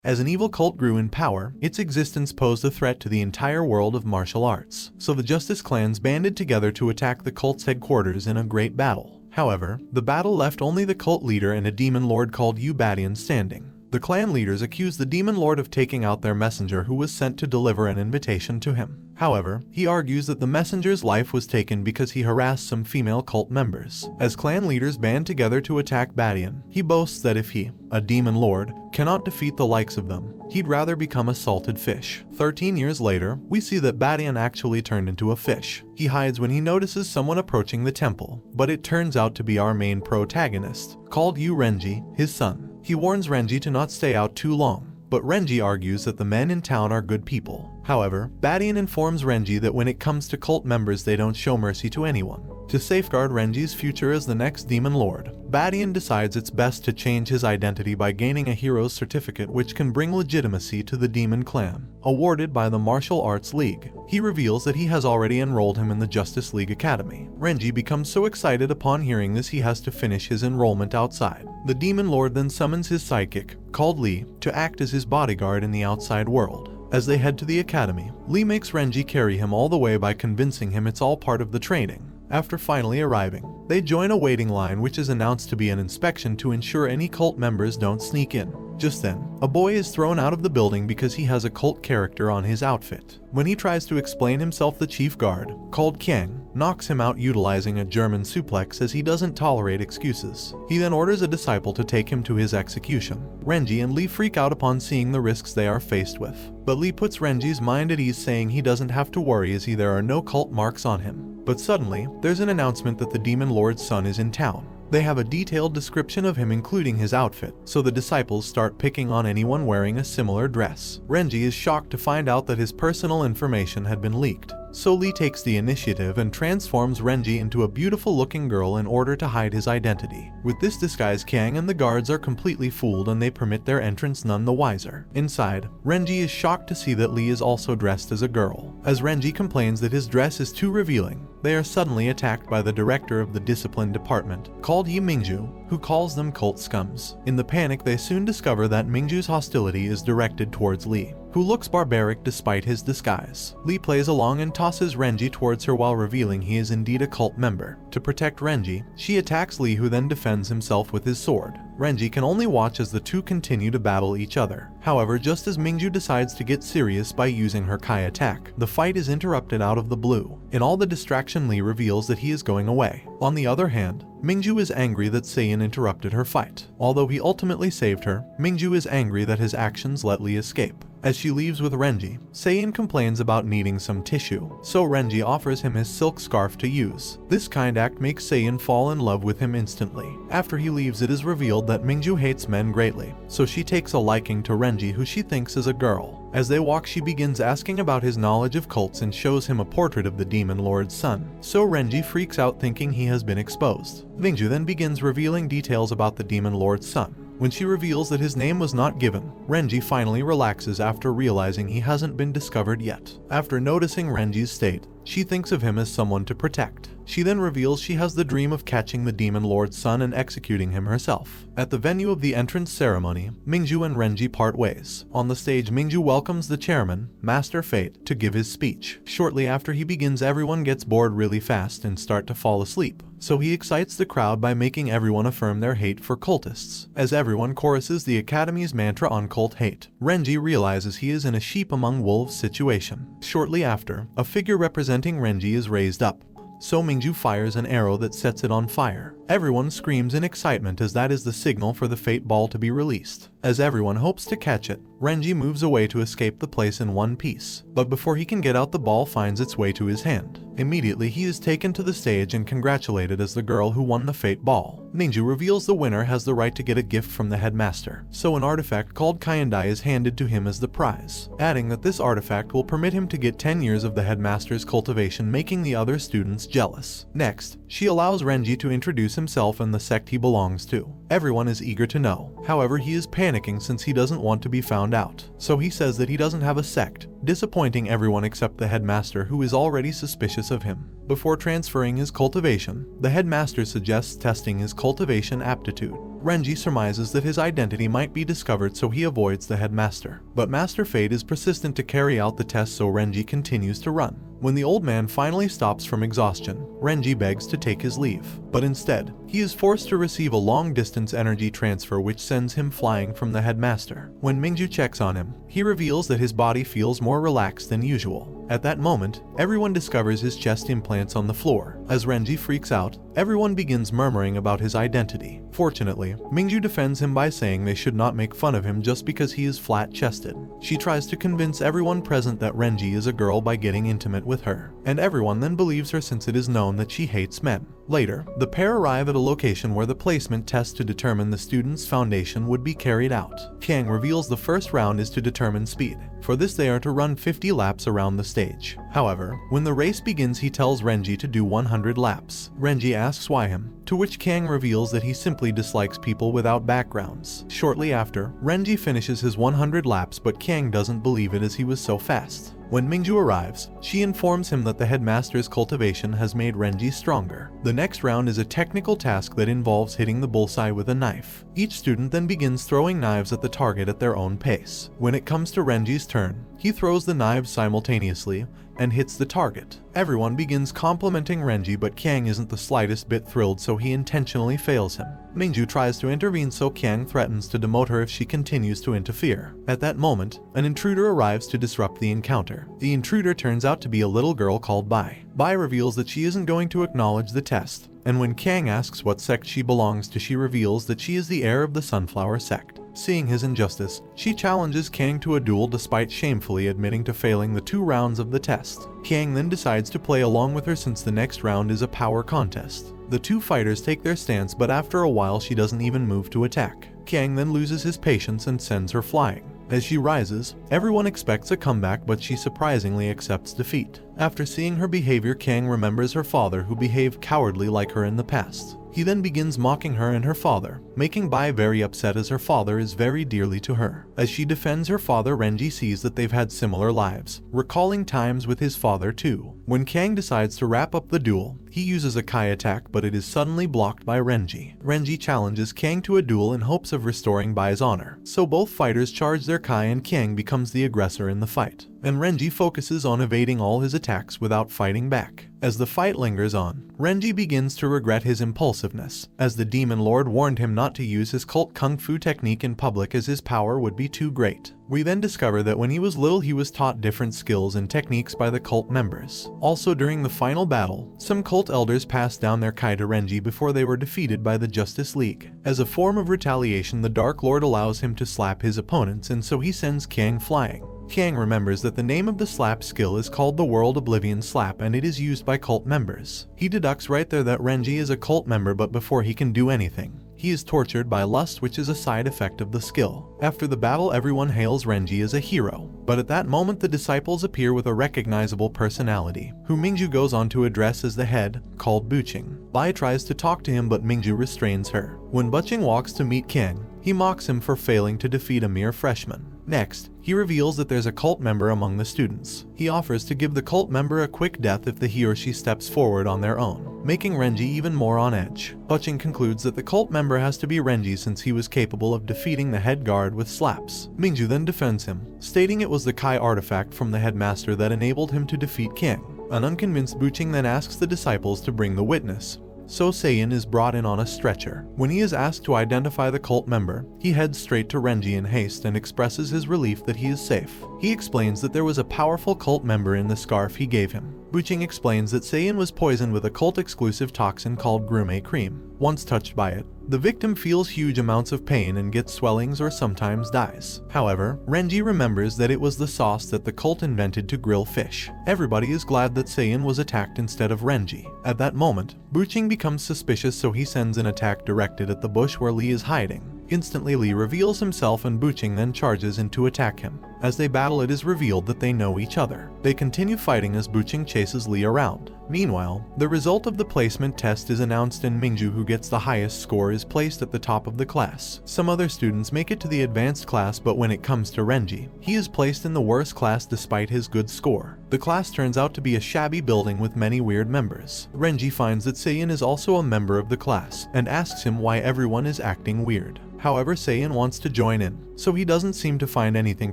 As an evil cult grew in power, its existence posed a threat to the entire world of martial arts, so the Justice clans banded together to attack the cult's headquarters in a great battle. However, the battle left only the cult leader and a demon lord called Badian standing. The clan leaders accused the demon lord of taking out their messenger who was sent to deliver an invitation to him. However, he argues that the messenger's life was taken because he harassed some female cult members. As clan leaders band together to attack Badian, he boasts that if he, a demon lord, cannot defeat the likes of them, he'd rather become a salted fish. 13 years later, we see that Badian actually turned into a fish. He hides when he notices someone approaching the temple, but it turns out to be our main protagonist, called Renjie, his son. He warns Renjie to not stay out too long, but Renjie argues that the men in town are good people. However, Badian informs Renjie that when it comes to cult members they don't show mercy to anyone. To safeguard Renjie's future as the next demon lord, Badian decides it's best to change his identity by gaining a hero's certificate which can bring legitimacy to the demon clan, awarded by the Martial Arts League. He reveals that he has already enrolled him in the Justice League Academy. Renjie becomes so excited upon hearing this he has to finish his enrollment outside. The demon lord then summons his sidekick, called Lee, to act as his bodyguard in the outside world. As they head to the academy, Lee makes Renjie carry him all the way by convincing him it's all part of the training. After finally arriving, they join a waiting line which is announced to be an inspection to ensure any cult members don't sneak in. Just then, a boy is thrown out of the building because he has a cult character on his outfit. When he tries to explain himself, the chief guard, called Kiang, knocks him out utilizing a German suplex as he doesn't tolerate excuses. He then orders a disciple to take him to his execution. Renjie and Lee freak out upon seeing the risks they are faced with, but Lee puts Renjie's mind at ease, saying he doesn't have to worry as there are no cult marks on him. But suddenly, there's an announcement that the demon lord's son is in town. They have a detailed description of him including his outfit, so the disciples start picking on anyone wearing a similar dress. Renjie is shocked to find out that his personal information had been leaked, so Lee takes the initiative and transforms Renjie into a beautiful looking girl in order to hide his identity. With this disguise, Kiang and the guards are completely fooled and they permit their entrance none the wiser. Inside, Renjie is shocked to see that Lee is also dressed as a girl. As Renjie complains that his dress is too revealing, they are suddenly attacked by the director of the discipline department, called Mingju, who calls them cult scums. In the panic, they soon discover that Mingju's hostility is directed towards Lee, who looks barbaric despite his disguise. Lee plays along and tosses Renjie towards her while revealing he is indeed a cult member. To protect Renjie, she attacks Lee, who then defends himself with his sword. Renjie can only watch as the two continue to battle each other. However, just as Mingju decides to get serious by using her Kai attack, the fight is interrupted out of the blue. In all the distraction, Lee reveals that he is going away. On the other hand, Mingju is angry that Saiyan interrupted her fight. Although he ultimately saved her, Mingju is angry that his actions let Lee escape. As she leaves with Renjie, Saiyan complains about needing some tissue, so Renjie offers him his silk scarf to use. This kind act makes Saiyan fall in love with him instantly. After he leaves, it is revealed that Mingju hates men greatly, so she takes a liking to Renjie, who she thinks is a girl. As they walk, she begins asking about his knowledge of cults and shows him a portrait of the demon lord's son, so Renjie freaks out thinking he has been exposed. Mingju then begins revealing details about the demon lord's son. When she reveals that his name was not given, Renjie finally relaxes after realizing he hasn't been discovered yet. After noticing Renjie's state, she thinks of him as someone to protect. She then reveals she has the dream of catching the demon lord's son and executing him herself. At the venue of the entrance ceremony, Mingju and Renjie part ways. On the stage, Mingju welcomes the chairman, Master Fate, to give his speech. Shortly after he begins, everyone gets bored really fast and start to fall asleep. So he excites the crowd by making everyone affirm their hate for cultists. As everyone choruses the Academy's mantra on cult hate, Renjie realizes he is in a sheep among wolves situation. Shortly after, a figure representing Renjie is raised up, so Mingju fires an arrow that sets it on fire. Everyone screams in excitement as that is the signal for the Fate Ball to be released. As everyone hopes to catch it, Renjie moves away to escape the place in one piece, but before he can get out, the ball finds its way to his hand. Immediately, he is taken to the stage and congratulated as the girl who won the Fate Ball. Mingju reveals the winner has the right to get a gift from the headmaster, so an artifact called Kyandai is handed to him as the prize, adding that this artifact will permit him to get 10 years of the headmaster's cultivation, making the other students jealous. Next, she allows Renjie to introduce himself and the sect he belongs to. Everyone is eager to know. However, he is panicking since he doesn't want to be found out, so he says that he doesn't have a sect, disappointing everyone except the headmaster, who is already suspicious of him. Before transferring his cultivation, the headmaster suggests testing his cultivation aptitude. Renjie surmises that his identity might be discovered, so he avoids the headmaster. But Master Fate is persistent to carry out the test, so Renjie continues to run. When the old man finally stops from exhaustion, Renjie begs to take his leave. But instead, he is forced to receive a long-distance energy transfer which sends him flying from the headmaster. When Mingju checks on him, he reveals that his body feels more relaxed than usual. At that moment, everyone discovers his chest implants on the floor. As Renjie freaks out, everyone begins murmuring about his identity. Fortunately, Mingju defends him by saying they should not make fun of him just because he is flat-chested. She tries to convince everyone present that Renjie is a girl by getting intimate with her, and everyone then believes her since it is known that she hates men. Later, the pair arrive at a location where the placement test to determine the student's foundation would be carried out. Kang reveals the first round is to determine speed. For this they are to run 50 laps around the stage. However, when the race begins he tells Renjie to do 100 laps. Renjie asks why him, to which Kang reveals that he simply dislikes people without backgrounds. Shortly after, Renjie finishes his 100 laps, but Kang doesn't believe it as he was so fast. When Mingju arrives, she informs him that the headmaster's cultivation has made Renjie stronger. The next round is a technical task that involves hitting the bullseye with a knife. Each student then begins throwing knives at the target at their own pace. When it comes to Renjie's turn, he throws the knives simultaneously and hits the target. Everyone begins complimenting Renjie, but Kang isn't the slightest bit thrilled, so he intentionally fails him. Mingju tries to intervene, so Kang threatens to demote her if she continues to interfere. At that moment, an intruder arrives to disrupt the encounter. The intruder turns out to be a little girl called Bai. Bai reveals that she isn't going to acknowledge the test, and when Kang asks what sect she belongs to, she reveals that she is the heir of the Sunflower sect. Seeing his injustice, she challenges Kang to a duel despite shamefully admitting to failing the 2 rounds of the test. Kang then decides to play along with her since the next round is a power contest. The 2 fighters take their stance, but after a while she doesn't even move to attack. Kang then loses his patience and sends her flying. As she rises, everyone expects a comeback, but she surprisingly accepts defeat. After seeing her behavior, Kang remembers her father, who behaved cowardly like her in the past. He then begins mocking her and her father, making Bai very upset as her father is very dearly to her. As she defends her father, Renjie sees that they've had similar lives, recalling times with his father too. When Kang decides to wrap up the duel, he uses a Kai attack, but it is suddenly blocked by Renjie. Renjie challenges Kang to a duel in hopes of restoring Bai's honor, so both fighters charge their Kai and Kang becomes the aggressor in the fight. And Renjie focuses on evading all his attacks without fighting back. As the fight lingers on, Renjie begins to regret his impulsiveness, as the Demon Lord warned him not to use his cult kung fu technique in public as his power would be too great. We then discover that when he was little he was taught different skills and techniques by the cult members. Also during the final battle, some cult elders passed down their Kai to Renjie before they were defeated by the Justice League. As a form of retaliation, the Darklord allows him to slap his opponents, and so he sends Kang flying. Kang remembers that the name of the slap skill is called the World Oblivion Slap, and it is used by cult members. He deducts right there that Renjie is a cult member, but before he can do anything, he is tortured by lust, which is a side effect of the skill. After the battle, everyone hails Renjie as a hero, but at that moment the disciples appear with a recognizable personality, who Mingju goes on to address as the head, called Buching. Bai tries to talk to him, but Mingju restrains her. When Buching walks to meet Kang, he mocks him for failing to defeat a mere freshman. Next, he reveals that there's a cult member among the students. He offers to give the cult member a quick death if he or she steps forward on their own, making Renjie even more on edge. Buching concludes that the cult member has to be Renjie since he was capable of defeating the head guard with slaps. Mingju then defends him, stating it was the Kai artifact from the headmaster that enabled him to defeat Kang. An unconvinced Buching then asks the disciples to bring the witness. So Saiyan is brought in on a stretcher. When he is asked to identify the cult member, he heads straight to Renjie in haste and expresses his relief that he is safe. He explains that there was a powerful cult member in the scarf he gave him. Buching explains that Saiyan was poisoned with a cult-exclusive toxin called Grume Cream. Once touched by it, the victim feels huge amounts of pain and gets swellings or sometimes dies. However, Renjie remembers that it was the sauce that the cult invented to grill fish. Everybody is glad that Saiyan was attacked instead of Renjie. At that moment, Buching becomes suspicious, so he sends an attack directed at the bush where Lee is hiding. Instantly, Lee reveals himself and Buching then charges in to attack him. As they battle, it is revealed that they know each other. They continue fighting as Buching chases Lee around. Meanwhile, the result of the placement test is announced and Mingju, who gets the highest score, is placed at the top of the class. Some other students make it to the advanced class, but when it comes to Renjie, he is placed in the worst class despite his good score. The class turns out to be a shabby building with many weird members. Renjie finds that Seiyin is also a member of the class and asks him why everyone is acting weird. However, Seiyin wants to join in, so he doesn't seem to find anything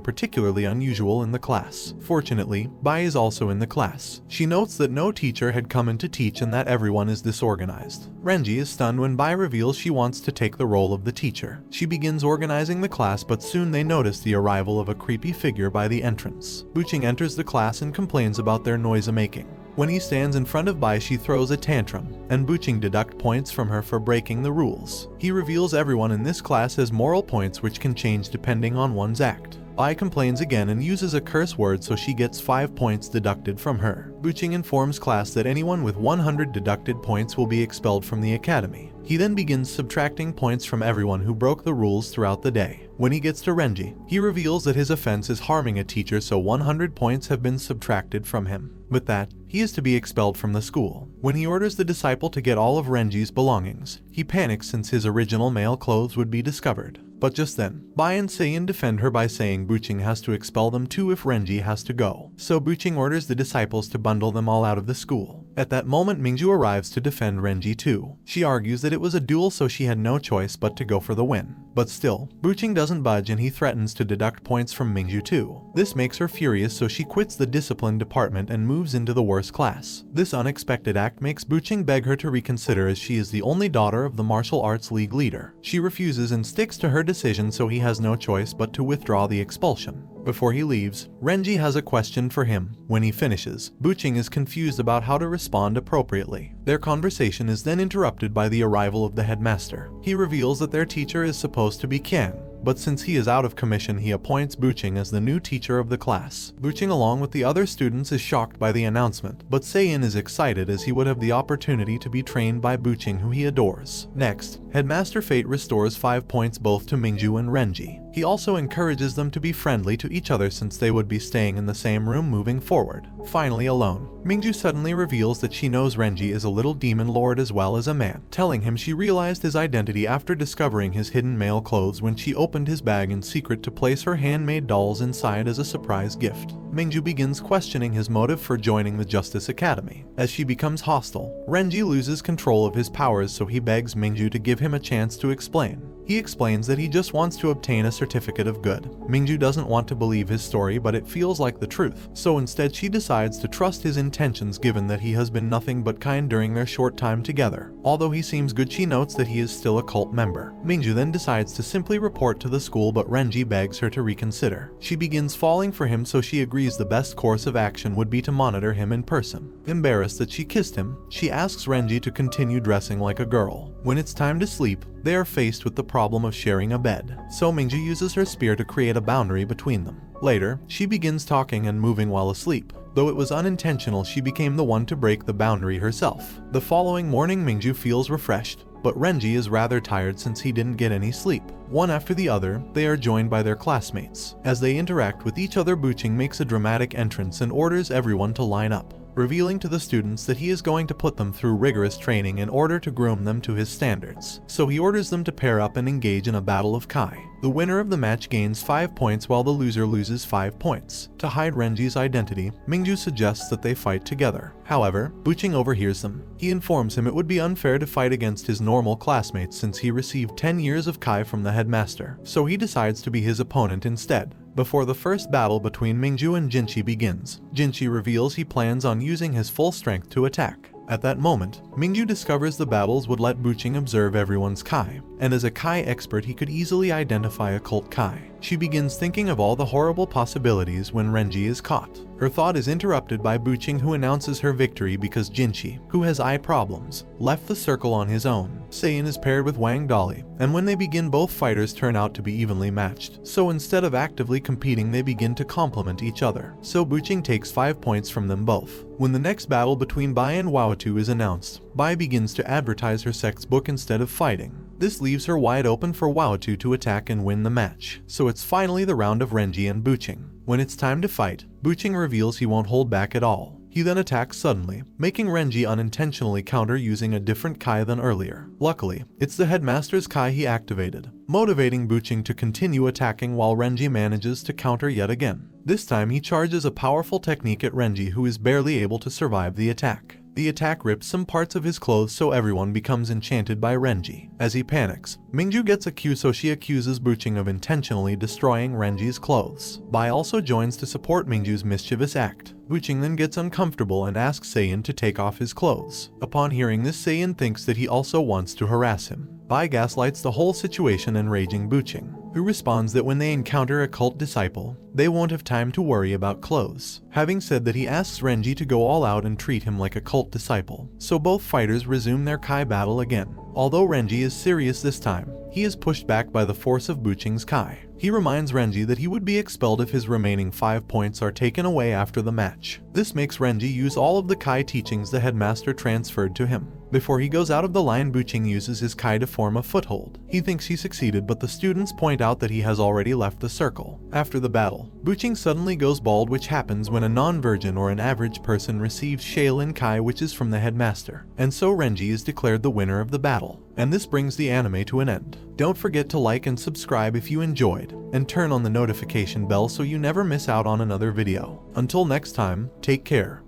particularly unusual in the class. Fortunately, Bai is also in the class. She notes that no teacher had come in to teach and that everyone is disorganized. Renjie is stunned when Bai reveals she wants to take the role of the teacher. She begins organizing the class, but soon they notice the arrival of a creepy figure by the entrance. Buching enters the class and complains about their noise making. When he stands in front of Bai, she throws a tantrum, and Buching deducts points from her for breaking the rules. He reveals everyone in this class has moral points which can change depending on one's act. Bai complains again and uses a curse word, so she gets 5 points deducted from her. Buching informs class that anyone with 100 deducted points will be expelled from the academy. He then begins subtracting points from everyone who broke the rules throughout the day. When he gets to Renjie, he reveals that his offense is harming a teacher, so 100 points have been subtracted from him. With that, he is to be expelled from the school. When he orders the disciple to get all of Renjie's belongings, he panics since his original male clothes would be discovered. But just then, Bai and Seiyin defend her by saying Buching has to expel them too if Renjie has to go. So Buching orders the disciples to bundle them all out of the school. At that moment, Mingju arrives to defend Renjie too. She argues that it was a duel, so she had no choice but to go for the win. But still, Buching doesn't budge and he threatens to deduct points from Mingju too. This makes her furious, so she quits the discipline department and moves into the worst class. This unexpected act makes Buching beg her to reconsider, as she is the only daughter of the martial arts league leader. She refuses and sticks to her decision, so he has no choice but to withdraw the expulsion. Before he leaves, Renjie has a question for him. When he finishes, Buching is confused about how to respond appropriately. Their conversation is then interrupted by the arrival of the headmaster. He reveals that their teacher is supposed to be Qian, but since he is out of commission, he appoints Buching as the new teacher of the class. Buching, along with the other students, is shocked by the announcement, but Seiyin is excited as he would have the opportunity to be trained by Buching, who he adores. Next, Headmaster Fate restores 5 points both to Mingju and Renjie. He also encourages them to be friendly to each other since they would be staying in the same room moving forward. Finally alone, Mingju suddenly reveals that she knows Renjie is a little demon lord as well as a man, telling him she realized his identity after discovering his hidden male clothes when she opened his bag in secret to place her handmade dolls inside as a surprise gift. Mingju begins questioning his motive for joining the Justice Academy. As she becomes hostile, Renjie loses control of his powers, so he begs Mingju to give him a chance to explain. He explains that he just wants to obtain a certificate of good. Mingju doesn't want to believe his story, but it feels like the truth, so instead she decides to trust his intentions, given that he has been nothing but kind during their short time together. Although he seems good, she notes that he is still a cult member. Mingju then decides to simply report to the school, but Renjie begs her to reconsider. She begins falling for him, so she agrees the best course of action would be to monitor him in person. Embarrassed that she kissed him, she asks Renjie to continue dressing like a girl. When it's time to sleep, they are faced with the problem of sharing a bed, so Mingju uses her spear to create a boundary between them. Later, she begins talking and moving while asleep. Though it was unintentional, she became the one to break the boundary herself. The following morning, Mingju feels refreshed, but Renjie is rather tired since he didn't get any sleep. One after the other, they are joined by their classmates. As they interact with each other, Buching makes a dramatic entrance and orders everyone to line up, revealing to the students that he is going to put them through rigorous training in order to groom them to his standards. So he orders them to pair up and engage in a battle of Kai. The winner of the match gains 5 points while the loser loses 5 points. To hide Renjie's identity, Mingju suggests that they fight together. However, Buching overhears them. He informs him it would be unfair to fight against his normal classmates since he received 10 years of Kai from the headmaster, so he decides to be his opponent instead. Before the first battle between Mingju and Jinchi begins, Jinchi reveals he plans on using his full strength to attack. At that moment, Mingju discovers the battles would let Buching observe everyone's Kai, and as a Kai expert he could easily identify occult Kai. She begins thinking of all the horrible possibilities when Renjie is caught. Her thought is interrupted by Buching, who announces her victory because Jinchi, who has eye problems, left the circle on his own. Seiyin is paired with Wang Dali, and when they begin, both fighters turn out to be evenly matched. So instead of actively competing, they begin to complement each other. So Buching takes 5 points from them both. When the next battle between Bai and Waotu is announced, Bai begins to advertise her sex book instead of fighting. This leaves her wide open for Waotu to attack and win the match. So it's finally the round of Renjie and Buching. When it's time to fight, Buching reveals he won't hold back at all. He then attacks suddenly, making Renjie unintentionally counter using a different Kai than earlier. Luckily, it's the headmaster's Kai he activated, motivating Buching to continue attacking while Renjie manages to counter yet again. This time he charges a powerful technique at Renjie, who is barely able to survive the attack. The attack rips some parts of his clothes, so everyone becomes enchanted by Renjie. As he panics, Mingju gets a cue, so she accuses Buching of intentionally destroying Renjie's clothes. Bai also joins to support Mingju's mischievous act. Buching then gets uncomfortable and asks Saiyan to take off his clothes. Upon hearing this, Saiyan thinks that he also wants to harass him. Bai gaslights the whole situation, enraging Buching, who responds that when they encounter a cult disciple, they won't have time to worry about clothes. Having said that, he asks Renjie to go all out and treat him like a cult disciple. So both fighters resume their Kai battle again. Although Renjie is serious this time, he is pushed back by the force of Buching's Kai. He reminds Renjie that he would be expelled if his remaining 5 points are taken away after the match. This makes Renjie use all of the Kai teachings the headmaster transferred to him. Before he goes out of the line, Buching uses his Kai to form a foothold. He thinks he succeeded, but the students point out that he has already left the circle. After the battle, Buching suddenly goes bald, which happens when a non-virgin or an average person receives Shaolin Kai, which is from the headmaster. And so Renjie is declared the winner of the battle. And this brings the anime to an end. Don't forget to like and subscribe if you enjoyed, and turn on the notification bell so you never miss out on another video. Until next time, take care.